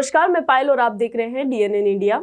नमस्कार, मैं पायल और आप देख रहे हैं DNN इंडिया।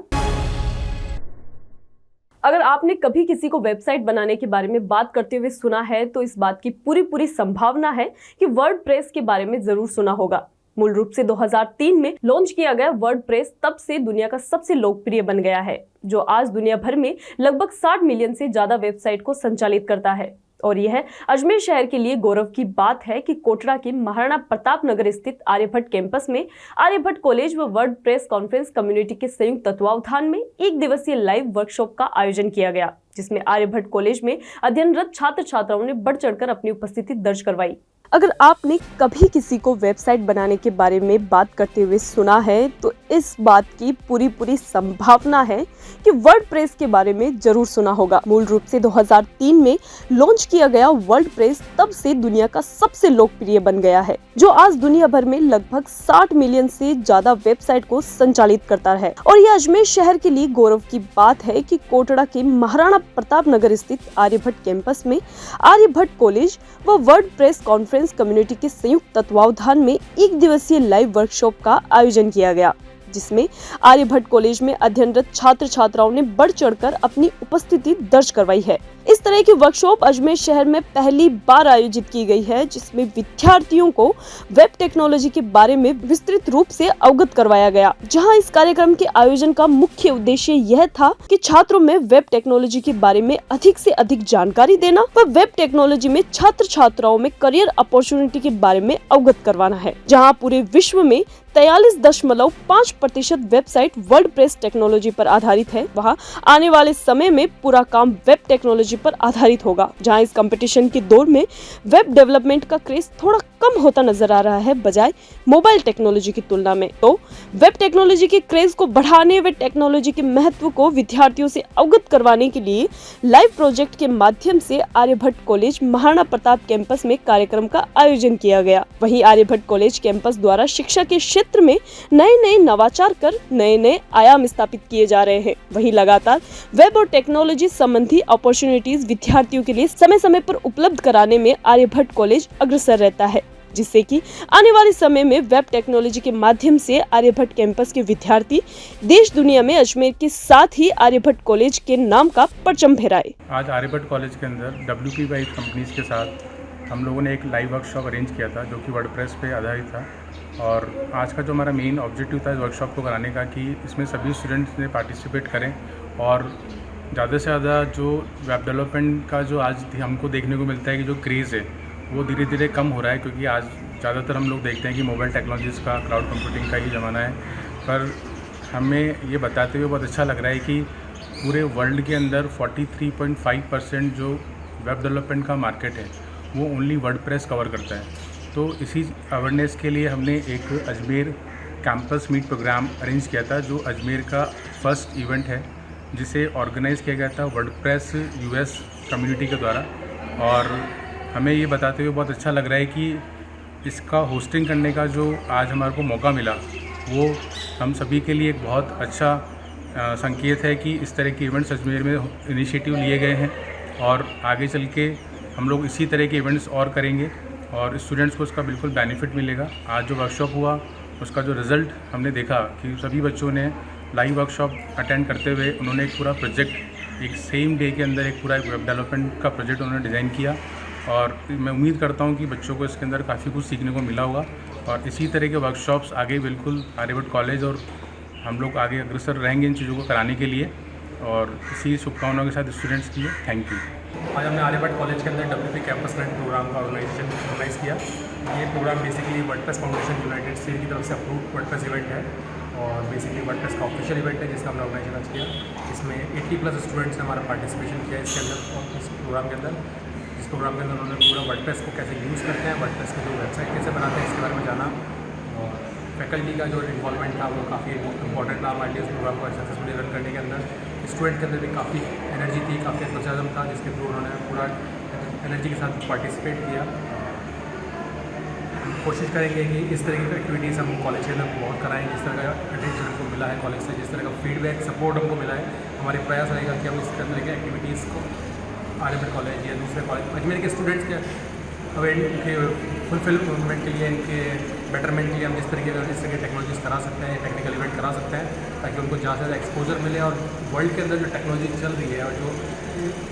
अगर आपने कभी किसी को वेबसाइट बनाने के बारे में बात करते हुए सुना है तो इस बात की पूरी संभावना है कि वर्डप्रेस के बारे में जरूर सुना होगा। मूल रूप से 2003 में लॉन्च किया गया वर्डप्रेस तब से दुनिया का सबसे लोकप्रिय बन गया है, जो आज दुनिया भर में लगभग 60 मिलियन से ज्यादा वेबसाइट को संचालित करता है। और यह अजमेर शहर के लिए गौरव की बात है कि कोटड़ा के महाराणा प्रताप नगर स्थित आर्यभट्ट कैंपस में आर्यभट्ट कॉलेज व वर्डप्रेस कॉन्फ्रेंस कम्युनिटी के संयुक्त तत्वावधान में 1 दिवसीय लाइव वर्कशॉप का आयोजन किया गया, जिसमें आर्यभट्ट कॉलेज में अध्ययनरत छात्र छात्राओं ने बढ़ चढ़कर अपनी उपस्थिति दर्ज करवाई। अगर आपने कभी किसी को वेबसाइट बनाने के बारे में बात करते हुए सुना है तो इस बात की पूरी संभावना है कि वर्डप्रेस के बारे में जरूर सुना होगा। मूल रूप से 2003 में लॉन्च किया गया वर्डप्रेस तब से दुनिया का सबसे लोकप्रिय बन गया है, जो आज दुनिया भर में लगभग 60 मिलियन से ज्यादा वेबसाइट को संचालित करता है। और यह अजमेर शहर के लिए गौरव की बात है कि कोटड़ा के महाराणा प्रताप नगर स्थित आर्यभट्ट कैंपस में आर्यभट्ट कॉलेज व वर्डप्रेस कॉन्फ्रेंस कम्युनिटी के संयुक्त तत्वावधान में 1 दिवसीय लाइव वर्कशॉप का आयोजन किया गया, जिसमें आर्यभट्ट कॉलेज में अध्ययनरत छात्र छात्राओं ने बढ़ चढ़कर अपनी उपस्थिति दर्ज करवाई है। इस तरह की वर्कशॉप अजमेर शहर में पहली बार आयोजित की गई है, जिसमें विद्यार्थियों को वेब टेक्नोलॉजी के बारे में विस्तृत रूप से अवगत करवाया गया। जहां इस कार्यक्रम के आयोजन का मुख्य उद्देश्य यह था कि छात्रों में वेब टेक्नोलॉजी के बारे में अधिक से अधिक जानकारी देना व वेब टेक्नोलॉजी में छात्र छात्राओं में करियर अपॉर्चुनिटी के बारे में अवगत करवाना है। जहाँ पूरे विश्व में 43.5% वेबसाइट वर्डप्रेस टेक्नोलॉजी पर आधारित है, वहाँ आने वाले समय में पूरा काम वेब टेक्नोलॉजी पर आधारित होगा। जहां इस कंपटीशन के दौर में वेब डेवलपमेंट का क्रेज थोड़ा कम होता नजर आ रहा है बजाय मोबाइल टेक्नोलॉजी की तुलना में। तो वेब टेक्नोलॉजी के क्रेज को बढ़ाने व टेक्नोलॉजी के महत्व को विद्यार्थियों से अवगत करवाने के लिए लाइव प्रोजेक्ट के माध्यम से आर्यभट्ट कॉलेज महाराणा प्रताप कैंपस में कार्यक्रम का आयोजन किया गया। वहीं आर्यभट्ट कॉलेज कैंपस द्वारा शिक्षा के क्षेत्र में नए नवाचार कर नए आयाम स्थापित किए जा रहे हैं। वहीं लगातार वेब और टेक्नोलॉजी संबंधी अपॉर्चुनिटीज विद्यार्थियों के लिए समय पर उपलब्ध कराने में आर्यभट्ट कॉलेज अग्रसर रहता है, जिससे कि आने वाले समय में वेब टेक्नोलॉजी के माध्यम से आर्यभट्ट कैंपस के विद्यार्थी देश दुनिया में अजमेर के साथ ही आर्यभट्ट कॉलेज के नाम का परचम फहराए। आज आर्यभट्ट कॉलेज के अंदर WP कंपनीज के साथ हम लोगों ने एक लाइव वर्कशॉप अरेंज किया था, जो कि वर्डप्रेस पे आधारित था। और आज का जो हमारा मेन ऑब्जेक्टिव था इस वर्कशॉप को कराने का कि इसमें सभी स्टूडेंट्स ने पार्टिसिपेट करें और ज़्यादा से ज़्यादा जो वेब डेवलपमेंट का जो आज हमको देखने को मिलता है कि जो क्रेज़ है वो धीरे धीरे कम हो रहा है, क्योंकि आज ज़्यादातर हम लोग देखते हैं कि मोबाइल टेक्नोलॉजीज़ का, क्लाउड कंप्यूटिंग का ही ज़माना है। पर हमें ये बताते हुए बहुत अच्छा लग रहा है कि पूरे वर्ल्ड के अंदर 43.5% जो वेब डेवलपमेंट का मार्केट है वो ओनली वर्डप्रेस कवर करता है। तो इसी अवेयरनेस के लिए हमने एक Ajmer campus meet programme arrange किया था, जो अजमेर का फर्स्ट इवेंट है, जिसे ऑर्गेनाइज़ किया गया था वर्डप्रेस US कम्युनिटी के द्वारा। और हमें ये बताते हुए बहुत अच्छा लग रहा है कि इसका होस्टिंग करने का जो आज हमारे को मौका मिला वो हम सभी के लिए एक बहुत अच्छा संकेत है कि इस तरह के इवेंट्स अजमेर में इनिशिएटिव लिए गए हैं और आगे चल के हम लोग इसी तरह के इवेंट्स और करेंगे और स्टूडेंट्स को उसका बिल्कुल बेनिफिट मिलेगा। आज जो वर्कशॉप हुआ उसका जो रिज़ल्ट हमने देखा कि सभी बच्चों ने लाइव वर्कशॉप अटेंड करते हुए उन्होंने एक पूरा प्रोजेक्ट एक सेम डे के अंदर एक पूरा वेब डेवलपमेंट का प्रोजेक्ट उन्होंने डिज़ाइन किया। और मैं उम्मीद करता हूं कि बच्चों को इसके अंदर काफ़ी कुछ सीखने को मिला होगा और इसी तरह के वर्कशॉप्स आगे बिल्कुल आर्यभट्ट कॉलेज और हम लोग आगे अग्रसर रहेंगे इन चीज़ों को कराने के लिए। और इसी शुभकामनाओं के साथ स्टूडेंट्स के लिए थैंक यू। आज हमने आर्यभट्ट कॉलेज के अंदर WP कैंपस लैंड प्रोग्राम का ऑर्गेनाइज़ किया। ये programme basically WordPress Foundation United State की तरफ से अप्रूव्ड वर्डप्रेस इवेंट है और बेसिकली वर्डप्रेस का ऑफिशियल इवेंट है जिसका हमने ऑर्गेनाइज किया। इसमें 80+ स्टूडेंट्स ने हमारा पार्टिसिपेशन किया इसके अंदर और इस प्रोग्राम के अंदर। इस प्रोग्राम के अंदर उन्होंने पूरा वर्डप्रेस को कैसे यूज़ करते हैं, वर्डप्रेस की जो वेबसाइट कैसे बनाते हैं इसके बारे में जाना। और फैकल्टी का जो इन्वॉल्वमेंट था वो काफ़ी इंपॉर्टेंट था हमारे लिए इस प्रोग्राम को सक्सेसफुली रन करने के अंदर। स्टूडेंट के अंदर भी काफ़ी एनर्जी थी, काफ़ी एंथुसियाज्म था, जिसके थ्रू उन्होंने पूरा एनर्जी के साथ पार्टिसिपेट किया। कोशिश करेंगे कि इस तरह की एक्टिविटीज़ हम कॉलेज के अंदर बहुत कराएं, जिस तरह का अटेंशन हमको मिला है कॉलेज से, जिस तरह का फीडबैक सपोर्ट हमको मिला है। हमारे प्रयास रहेगा कि हम इस तरह के एक्टिविटीज़ को आर्यभट्ट कॉलेज या दूसरे कॉलेज अजमेर के स्टूडेंट्स के फुलफिलमेंट के लिए, इनके बेटरमेंट के लिए हम जिस तरीके की टेक्नोलॉजीज करा सकते हैं, टेक्निकल इवेंट करा सकते हैं, ताकि उनको ज़्यादा से ज़्यादा एक्सपोजर मिले और वर्ल्ड के अंदर जो टेक्नोलॉजी चल रही है और जो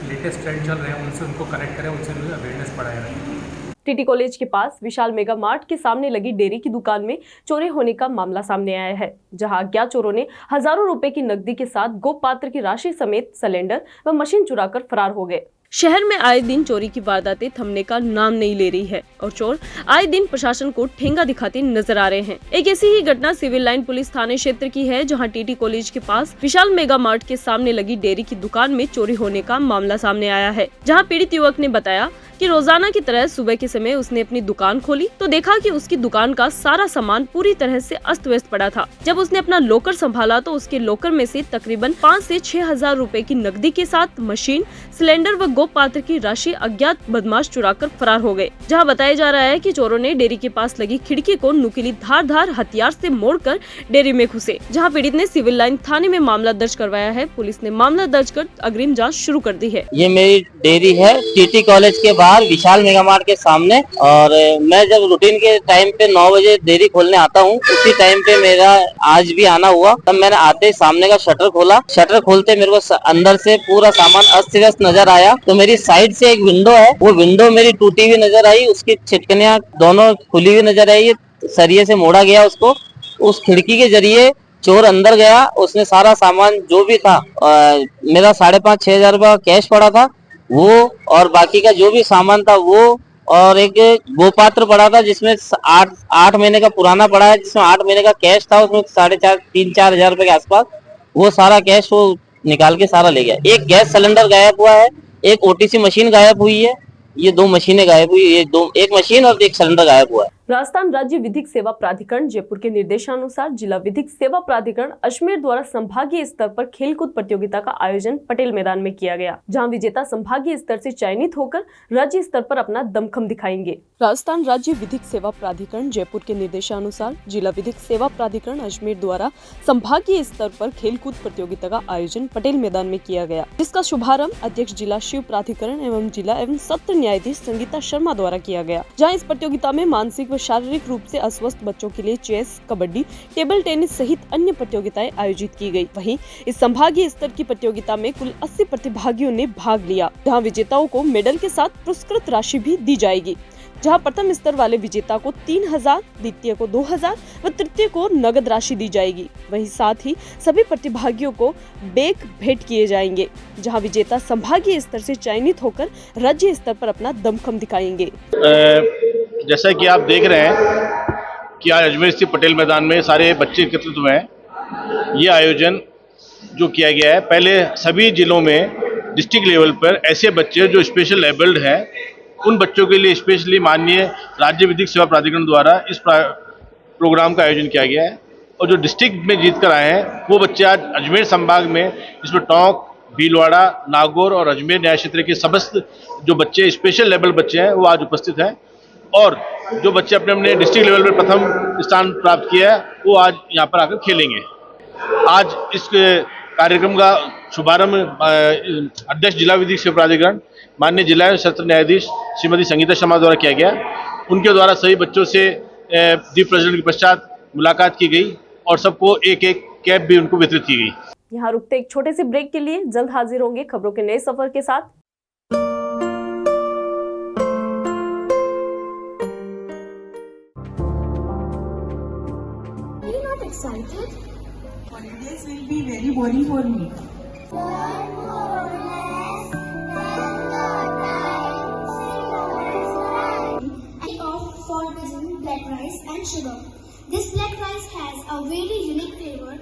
लेटेस्ट ट्रेंड चल रहे हैं उनसे उनको कनेक्ट करें, उनसे अवेयरनेस बढ़ाया रहे। टीटी कॉलेज के पास विशाल मेगा मार्ट के सामने लगी डेयरी की दुकान में चोरी होने का मामला सामने आया है, जहां अज्ञात चोरों ने हजारों रुपए की नकदी के साथ गोपात्र की राशि समेत सिलेंडर व मशीन चुराकर फरार हो गए। शहर में आए दिन चोरी की वारदातें थमने का नाम नहीं ले रही है और चोर आए दिन प्रशासन को ठेंगा दिखाते नजर आ रहे हैं। एक ऐसी ही घटना सिविल लाइन पुलिस थाने क्षेत्र की है, जहां टीटी कॉलेज के पास विशाल मेगा मार्ट के सामने लगी डेयरी की दुकान में चोरी होने का मामला सामने आया है। जहां पीड़ित युवक ने बताया कि रोजाना की तरह सुबह के समय उसने अपनी दुकान खोली तो देखा कि उसकी दुकान का सारा सामान पूरी तरह से अस्त व्यस्त पड़ा था। जब उसने अपना लॉकर संभाला तो उसके लॉकर में से तकरीबन 5 से 6 हजार रुपए की नकदी के साथ मशीन, सिलेंडर व गोपात्र की राशि अज्ञात बदमाश चुराकर फरार हो गए। जहां बताया जा रहा है कि चोरों ने डेयरी के पास लगी खिड़की को नुकीली धारदार हथियार से मोड़कर डेयरी में घुसे। जहां पीड़ित ने सिविल लाइन थाने में मामला दर्ज करवाया है। पुलिस ने मामला दर्ज कर अग्रिम जाँच शुरू कर दी है। ये मेरी डेयरी है टीटी कॉलेज के बाहर विशाल मेगा मार्ट के सामने, और मैं जब रूटीन के टाइम पे 9 बजे डेयरी खोलने आता हूँ, उसी टाइम पे मेरा आज भी आना हुआ। तब मैंने आते ही सामने का शटर खोला। शटर खोलते मेरे को अंदर से पूरा सामान अस्त व्यस्त नजर आया। तो मेरी साइड से एक विंडो है, वो विंडो मेरी टूटी हुई नजर आई, उसकी छिटकनियां दोनों खुली हुई नजर आई, सरिये से मोड़ा गया उसको। उस खिड़की के जरिए चोर अंदर गया, उसने सारा सामान जो भी था, मेरा 5,500-6 हजार रुपया कैश पड़ा था वो, और बाकी का जो भी सामान था वो, और एक गोपात्र पड़ा था जिसमें 8 महीने का पुराना पड़ा है, जिसमें 8 महीने का कैश था, उसमें 3-4 हजार रुपए के आसपास, वो सारा कैश वो निकाल के सारा ले गया। एक गैस सिलेंडर गायब हुआ है, एक ओटीसी मशीन गायब हुई है, ये 2 मशीनें गायब हुई, एक मशीन और एक सिलेंडर गायब हुआ है। राजस्थान राज्य विधिक सेवा प्राधिकरण जयपुर के निर्देशानुसार जिला विधिक सेवा प्राधिकरण अजमेर द्वारा संभागीय स्तर पर खेलकूद प्रतियोगिता का आयोजन पटेल मैदान में किया गया, जहां विजेता संभागीय स्तर से चयनित होकर राज्य स्तर पर अपना दमखम दिखाएंगे। राजस्थान राज्य विधिक सेवा प्राधिकरण जयपुर के निर्देशानुसार जिला विधिक सेवा प्राधिकरण अजमेर द्वारा संभागीय स्तर पर खेलकूद प्रतियोगिता का आयोजन पटेल मैदान में किया गया, जिसका शुभारंभ अध्यक्ष जिला शिव प्राधिकरण एवं जिला एवं सत्र न्यायाधीश संगीता शर्मा द्वारा किया गया। जहाँ इस प्रतियोगिता में मानसिक शारीरिक रूप से अस्वस्थ बच्चों के लिए चेस, कबड्डी, टेबल टेनिस सहित अन्य प्रतियोगिताएं आयोजित की गई। वहीं इस संभागीय स्तर की प्रतियोगिता में कुल 80 प्रतिभागियों ने भाग लिया, जहां विजेताओं को मेडल के साथ पुरस्कृत राशि भी दी जाएगी। जहां प्रथम स्तर वाले विजेता को 3,000, द्वितीय को 2,000 व तृतीय को नगद राशि दी जाएगी। वहीं साथ ही सभी प्रतिभागियों को बैग भेंट किए जाएंगे, जहां विजेता संभागीय स्तर से चयनित होकर राज्य स्तर पर अपना दमखम दिखाएंगे। जैसा कि आप देख रहे हैं कि आज अजमेर स्थित पटेल मैदान में सारे बच्चे एकत्रित हुए हैं। ये आयोजन जो किया गया है, पहले सभी जिलों में डिस्ट्रिक्ट लेवल पर ऐसे बच्चे जो स्पेशल एबल्ड हैं, उन बच्चों के लिए स्पेशली माननीय राज्य विधिक सेवा प्राधिकरण द्वारा इस प्रोग्राम का आयोजन किया गया है। और जो डिस्ट्रिक्ट में जीत कर आए हैं वो बच्चे आज अजमेर संभाग में, इसमें टोंक, भीलवाड़ा, नागौर और अजमेर न्याय क्षेत्र के समस्त जो बच्चे स्पेशल लेवल बच्चे हैं वो आज उपस्थित हैं। और जो बच्चे अपने अपने डिस्ट्रिक्ट लेवल पर प्रथम स्थान प्राप्त किया है वो आज यहाँ पर आकर खेलेंगे। आज इस कार्यक्रम का शुभारंभ अध्यक्ष जिला विधिक सेवा प्राधिकरण माननीय जिला एवं सत्र न्यायाधीश श्रीमती संगीता शर्मा द्वारा किया गया। उनके द्वारा सभी बच्चों से दीप प्रज्वलन के पश्चात मुलाकात की गई और सबको एक एक कैप भी उनको वितरित की गई। यहाँ रुकते एक छोटे से ब्रेक के लिए, जल्द हाजिर होंगे खबरों के नए सफर के साथ। Excited? Holidays will be very boring for me. I opt for using black rice and sugar. This black rice has a very unique flavor.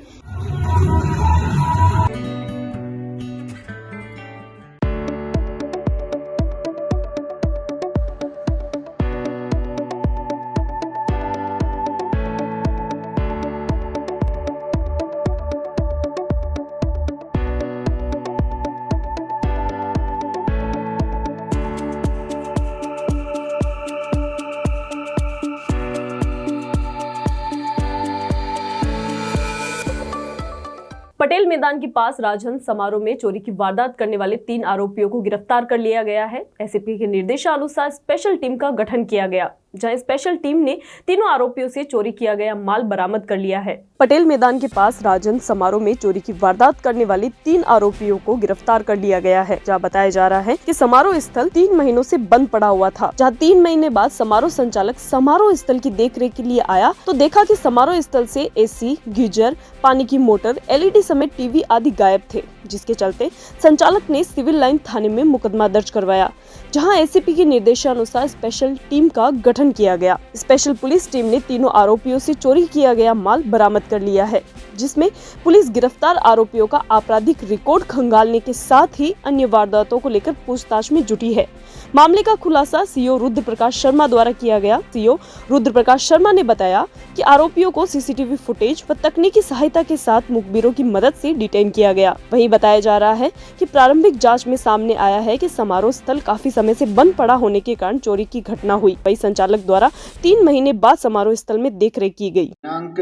Patel मैदान के पास राजहंस समारोह में चोरी की वारदात करने वाले 3 आरोपियों को गिरफ्तार कर लिया गया है। एसएसपी के निर्देशानुसार स्पेशल टीम का गठन किया गया। जहां स्पेशल टीम ने तीनों आरोपियों से चोरी किया गया माल बरामद कर लिया है। पटेल मैदान के पास राजन समारोह में चोरी की वारदात करने वाले 3 आरोपियों को गिरफ्तार कर लिया गया है। जहां बताया जा रहा है कि समारोह स्थल 3 महीनों से बंद पड़ा हुआ था। जहां 3 महीने बाद समारोह संचालक समारोह स्थल की देखरेख के लिए आया तो देखा कि समारोह स्थल से एसी, गीजर, पानी की मोटर, एलईडी समेत टीवी आदि गायब थे, जिसके चलते संचालक ने सिविल लाइन थाने में मुकदमा दर्ज करवाया, जहां एसीपी के निर्देशानुसार स्पेशल टीम का गठन किया गया। स्पेशल पुलिस टीम ने तीनों आरोपियों से चोरी किया गया माल बरामद कर लिया है, जिसमें पुलिस गिरफ्तार आरोपियों का आपराधिक रिकॉर्ड खंगालने के साथ ही अन्य वारदातों को लेकर पूछताछ में जुटी है। मामले का खुलासा सीओ रुद्र प्रकाश शर्मा द्वारा किया गया। सीओ रुद्र प्रकाश शर्मा ने बताया कि आरोपियों को सीसीटीवी फुटेज व तकनीकी सहायता के साथ मुखबिरों की मदद से डिटेन किया गया। वहीं बताया जा रहा है कि प्रारंभिक जांच में सामने आया है कि समारोह स्थल काफी समय से बंद पड़ा होने के कारण चोरी की घटना हुई। वहीं संचालक द्वारा 3 महीने बाद समारोह स्थल में देखरेख की गई। दिनांक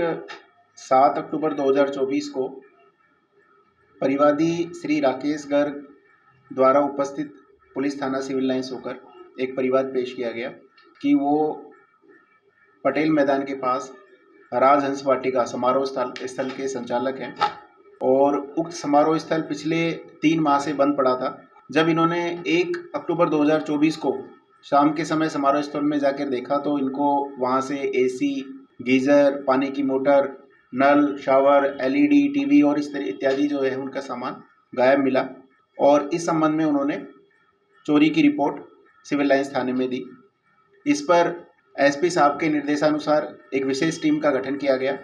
7 अक्टूबर 2024 को परिवादी श्री राकेश गर्ग द्वारा उपस्थित पुलिस थाना सिविल लाइंस होकर एक परिवाद पेश किया गया कि वो पटेल मैदान के पास राजहंस वाटिका समारोह स्थल के संचालक हैं और उक्त समारोह स्थल पिछले 3 माह से बंद पड़ा था। जब इन्होंने 1 अक्टूबर 2024 को शाम के समय समारोह स्थल में जाकर देखा तो इनको वहाँ से एसी, गीज़र, पानी की मोटर, नल, शावर, एलईडी, टीवी और इस तरह इत्यादि जो है उनका सामान गायब मिला और इस संबंध में उन्होंने चोरी की रिपोर्ट सिविल लाइंस थाने में दी। इस पर एसपी साहब के निर्देशानुसार एक विशेष टीम का गठन किया गया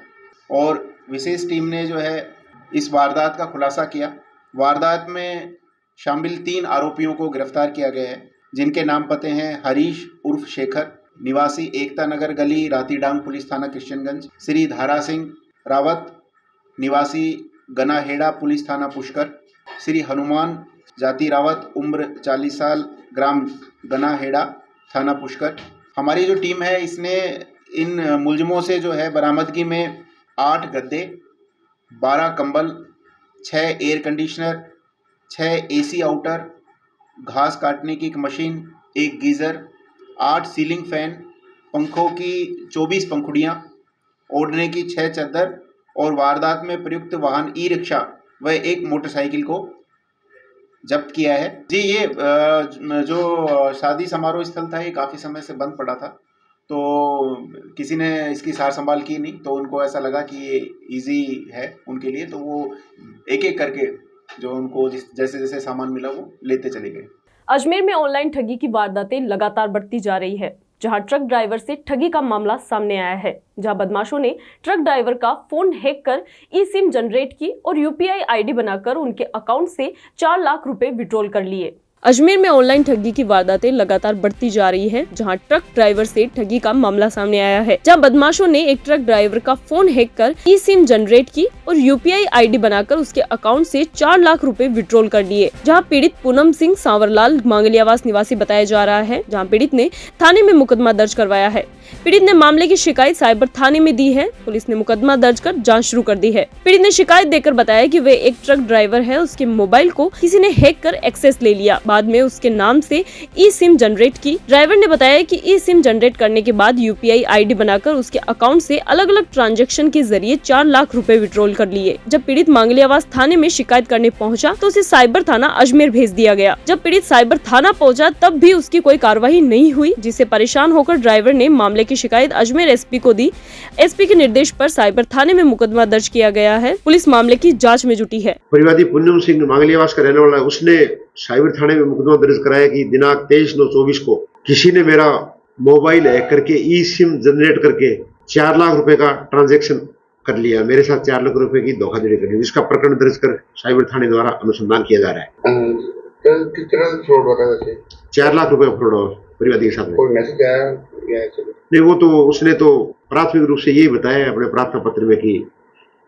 और विशेष टीम ने जो है इस वारदात का खुलासा किया। वारदात में शामिल 3 आरोपियों को गिरफ्तार किया गया है, जिनके नाम पते हैं हरीश उर्फ शेखर निवासी एकता नगर गली, रातीडांग पुलिस थाना किशनगंज, श्री धारा सिंह रावत निवासी गनाहेड़ा पुलिस थाना पुष्कर, श्री हनुमान जाति रावत उम्र 40 साल ग्राम गनाहेड़ा थाना पुष्कर। हमारी जो टीम है इसने इन मुलजमों से जो है बरामदगी में 8 गद्दे, 12 कंबल, 6 एयर कंडीशनर, 6 एसी आउटर, घास काटने की एक मशीन, 1 गीज़र, 8 सीलिंग फैन, पंखों की 24 पंखुड़ियाँ, ओढ़ने की 6 चादर और वारदात में प्रयुक्त वाहन ई रिक्शा व एक मोटरसाइकिल को जब्त किया है। जी, ये जो शादी समारोह स्थल था ये काफ़ी समय से बंद पड़ा था, तो किसी ने इसकी सार संभाल की नहीं, तो उनको ऐसा लगा कि ये इजी है उनके लिए, तो वो एक एक करके जो उनको जैसे जैसे सामान मिला वो लेते चले गए। अजमेर में ऑनलाइन ठगी की वारदातें लगातार बढ़ती जा रही है, जहां ट्रक ड्राइवर से ठगी का मामला सामने आया है, जहां बदमाशों ने ट्रक ड्राइवर का फोन हैक कर ई सिम जनरेट की और यूपीआई आईडी बनाकर उनके अकाउंट से 4 लाख रुपए विड्रॉल कर लिए। अजमेर में ऑनलाइन ठगी की वारदातें लगातार बढ़ती जा रही है, जहां ट्रक ड्राइवर से ठगी का मामला सामने आया है, जहां बदमाशों ने एक ट्रक ड्राइवर का फोन हैक कर ई सिम जनरेट की और यूपीआई आईडी बनाकर उसके अकाउंट से 4 लाख रुपए विड्रॉल कर लिए। जहां पीड़ित पूनम सिंह सांवरलाल मांगलियावास निवासी बताया जा रहा है, जहां पीड़ित ने थाने में मुकदमा दर्ज करवाया है। पीड़ित ने मामले की शिकायत साइबर थाने में दी है। पुलिस ने मुकदमा दर्ज कर जांच शुरू कर दी है। पीड़ित ने शिकायत देकर बताया कि वे एक ट्रक ड्राइवर है, उसके मोबाइल को किसी ने हैक कर एक्सेस ले लिया, बाद में उसके नाम से ई सिम जनरेट की। ड्राइवर ने बताया कि ई सिम जनरेट करने के बाद यूपीआई आईडी बनाकर उसके अकाउंट से अलग अलग ट्रांजैक्शन के जरिए 4 लाख रुपए विड्रॉल कर लिए। जब पीड़ित मांगलियावास थाने में शिकायत करने पहुंचा तो उसे साइबर थाना अजमेर भेज दिया गया। जब पीड़ित साइबर थाना पहुंचा तब भी उसकी कोई कार्रवाई नहीं हुई, जिससे परेशान होकर ड्राइवर ने मामले की शिकायत अजमेर एसपी को दी। एसपी के निर्देश पर साइबर थाने में मुकदमा दर्ज किया गया है। पुलिस मामले की जांच में जुटी है। परिवादी पूनम सिंह मांगलियावास का रहने वाला, उसने साइबर थाने में मुकदमा दर्ज कराया कि दिनांक 23/9/24 को किसी ने मेरा मोबाइल हैक करके ई सिम जनरेट करके 4 लाख रुपए का ट्रांजैक्शन कर लिया, मेरे साथ 4 लाख रुपए की धोखाधड़ी कर ली, जिसका प्रकरण दर्ज कर साइबर थाने द्वारा अनुसंधान किया जा रहा है। किस तरह से फ्रॉड होता है? 4 लाख रुपए फ्रॉड हुआ परिवादी के साथ। कोई मैसेज आया? नहीं, वो तो उसने तो प्राथमिक रूप से यही बताया अपने प्रार्थना पत्र में कि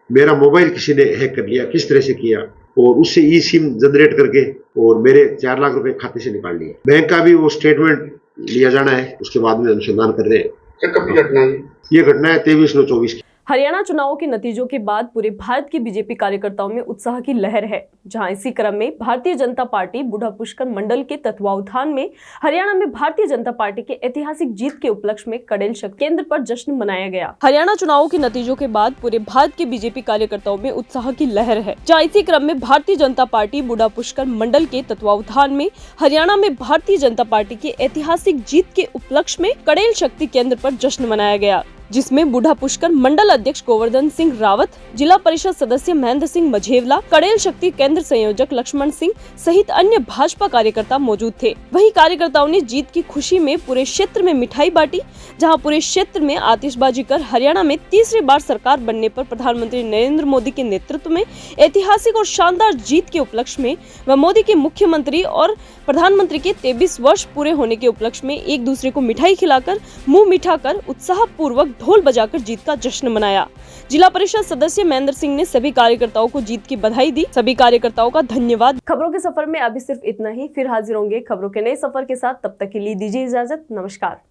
मेरा मोबाइल किसी ने हैक कर लिया, किस तरह से किया, और उससे ई सिम जनरेट करके और मेरे 4 लाख रुपए खाते से निकाल लिए। बैंक का भी वो स्टेटमेंट लिया जाना है, उसके बाद में अनुसंधान कर रहे हैं। कब की घटना है? ये घटना है 23/9/24 की। हरियाणा चुनावों के नतीजों के बाद पूरे भारत के बीजेपी कार्यकर्ताओं में उत्साह की लहर है, जहां इसी क्रम में भारतीय जनता पार्टी बूढ़ा पुष्कर मंडल के तत्वावधान में हरियाणा में भारतीय जनता पार्टी के ऐतिहासिक जीत के उपलक्ष्य में कड़ेल शक्ति केंद्र पर जश्न मनाया गया। हरियाणा चुनावों के नतीजों के बाद पूरे भारत के बीजेपी कार्यकर्ताओं में उत्साह की लहर है, जहाँ इसी क्रम में भारतीय जनता पार्टी बूढ़ा पुष्कर मंडल के तत्वावधान में हरियाणा में भारतीय जनता पार्टी की ऐतिहासिक जीत के उपलक्ष्य में कड़ेल शक्ति केंद्र पर जश्न मनाया गया, जिसमें बूढ़ा पुष्कर मंडल अध्यक्ष गोवर्धन सिंह रावत, जिला परिषद सदस्य महेंद्र सिंह मझेवला, कड़ेल शक्ति केंद्र संयोजक लक्ष्मण सिंह सहित अन्य भाजपा कार्यकर्ता मौजूद थे। वहीं कार्यकर्ताओं ने जीत की खुशी में पूरे क्षेत्र में मिठाई बांटी, जहां पूरे क्षेत्र में आतिशबाजी कर हरियाणा में तीसरी बार सरकार बनने पर प्रधानमंत्री नरेंद्र मोदी के नेतृत्व में ऐतिहासिक और शानदार जीत के उपलक्ष्य में व मोदी के मुख्यमंत्री और प्रधानमंत्री के 23 वर्ष पूरे होने के उपलक्ष्य में एक दूसरे को मिठाई खिलाकर मुंह मीठा कर उत्साह पूर्वक ढोल बजाकर जीत का जश्न मनाया। जिला परिषद सदस्य महेंद्र सिंह ने सभी कार्यकर्ताओं को जीत की बधाई दी। सभी कार्यकर्ताओं का धन्यवाद। खबरों के सफर में अभी सिर्फ इतना ही, फिर हाजिर होंगे खबरों के नए सफर के साथ। तब तक के लिए दीजिए इजाजत। नमस्कार।